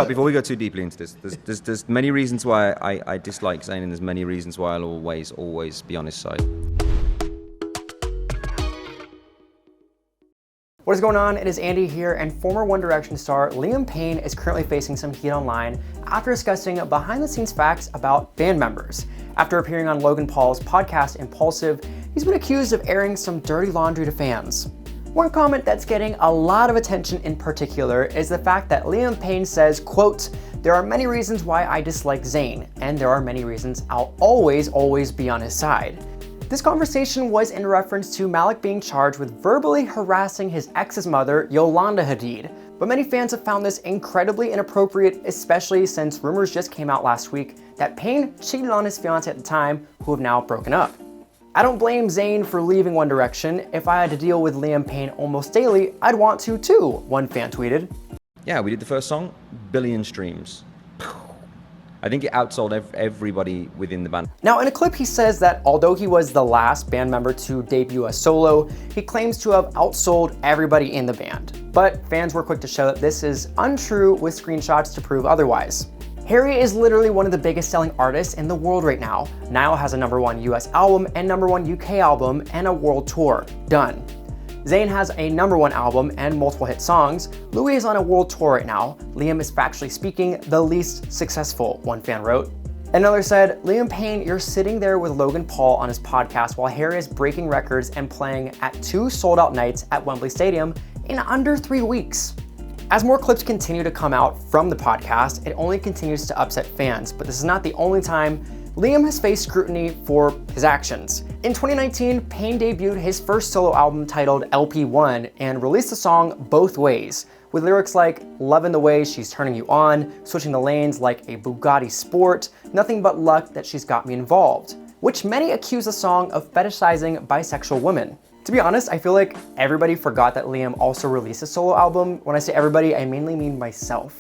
go too deeply into this, there's many reasons why I dislike Zayn, and there's many reasons why I'll always be on his side. What is going on? It is Andy here, and former One Direction star Liam Payne is currently facing some heat online after discussing behind-the-scenes facts about band members. After appearing on Logan Paul's podcast Impulsive, he's been accused of airing some dirty laundry to fans. One comment that's getting a lot of attention in particular is the fact that Liam Payne says, quote, "There are many reasons why I dislike Zayn, and there are many reasons I'll always be on his side." This conversation was in reference to Malik being charged with verbally harassing his ex's mother, Yolanda Hadid. But many fans have found this incredibly inappropriate, especially since rumors just came out last week that Payne cheated on his fiancée at the time, who have now broken up. I don't blame Zayn for leaving One Direction. If I had to deal with Liam Payne almost daily, I'd want to too, one fan tweeted. Yeah, we did the first song, billion streams. I think it outsold everybody within the band. Now, in a clip, he says that although he was the last band member to debut as solo, he claims to have outsold everybody in the band. But fans were quick to show that this is untrue, with screenshots to prove otherwise. Harry is literally one of the biggest selling artists in the world right now. Niall has a #1 US album and #1 UK album and a world tour. Done. Zayn has a #1 album and multiple hit songs. Louis is on a world tour right now. Liam is factually speaking the least successful, one fan wrote. Another said, "Liam Payne, you're sitting there with Logan Paul on his podcast while Harry is breaking records and playing at 2 sold-out nights at Wembley Stadium in under 3 weeks." As more clips continue to come out from the podcast, it only continues to upset fans, but this is not the only time Liam has faced scrutiny for his actions. In 2019, Payne debuted his first solo album titled LP1 and released the song Both Ways, with lyrics like "loving the way she's turning you on, switching the lanes like a Bugatti Sport, nothing but luck that she's got me involved," which many accuse the song of fetishizing bisexual women. To be honest, I feel like everybody forgot that Liam also released a solo album. When I say everybody, I mainly mean myself.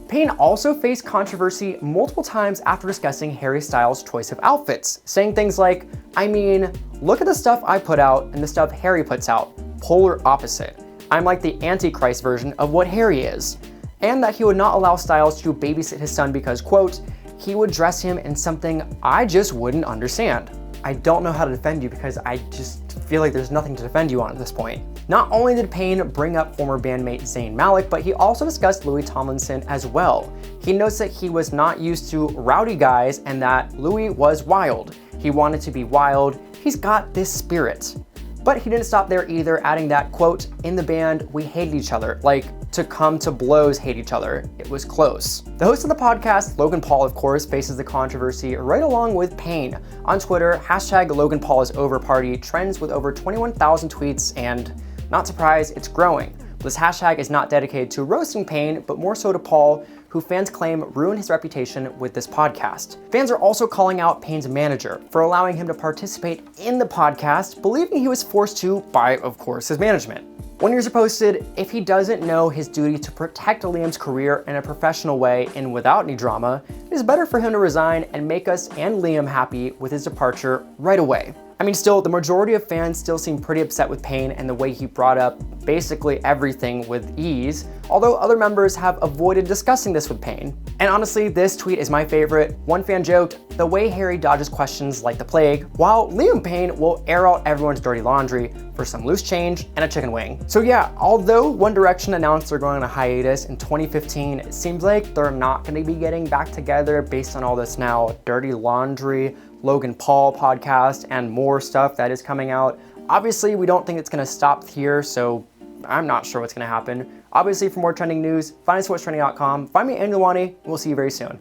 Payne also faced controversy multiple times after discussing Harry Styles' choice of outfits, saying things like, "I mean, look at the stuff I put out and the stuff Harry puts out. Polar opposite. I'm like the Antichrist version of what Harry is." And that he would not allow Styles to babysit his son because, quote, "he would dress him in something I just wouldn't understand." I don't know how to defend you because I just feel like there's nothing to defend you on at this point. Not only did Payne bring up former bandmate Zayn Malik, but he also discussed Louis Tomlinson as well. He notes that he was not used to rowdy guys and that Louis was wild. He wanted to be wild. He's got this spirit. But he didn't stop there either, adding that, quote, "in the band, we hated each other. Like, to come to blows hate each other. It was close." The host of the podcast, Logan Paul, of course, faces the controversy right along with Payne. On Twitter, #LoganPaulIsOverParty trends with over 21,000 tweets, and not surprised, it's growing. This hashtag is not dedicated to roasting Payne, but more so to Paul, who fans claim ruined his reputation with this podcast. Fans are also calling out Payne's manager for allowing him to participate in the podcast, believing he was forced to by, of course, his management. One user posted, "If he doesn't know his duty to protect Liam's career in a professional way and without any drama, it is better for him to resign and make us and Liam happy with his departure right away." I mean, still, the majority of fans still seem pretty upset with Payne and the way he brought up basically everything with ease, although other members have avoided discussing this with Payne. And honestly, this tweet is my favorite. One fan joked, "The way Harry dodges questions like the plague, while Liam Payne will air out everyone's dirty laundry for some loose change and a chicken wing." So yeah, although One Direction announced they're going on a hiatus in 2015, it seems like they're not going to be getting back together based on all this now dirty laundry, Logan Paul podcast, and more stuff that is coming out. Obviously, we don't think it's going to stop here, so I'm not sure what's going to happen. Obviously, for more trending news, find us at whatstrending.com. Find me at Lalwani, and we'll see you very soon.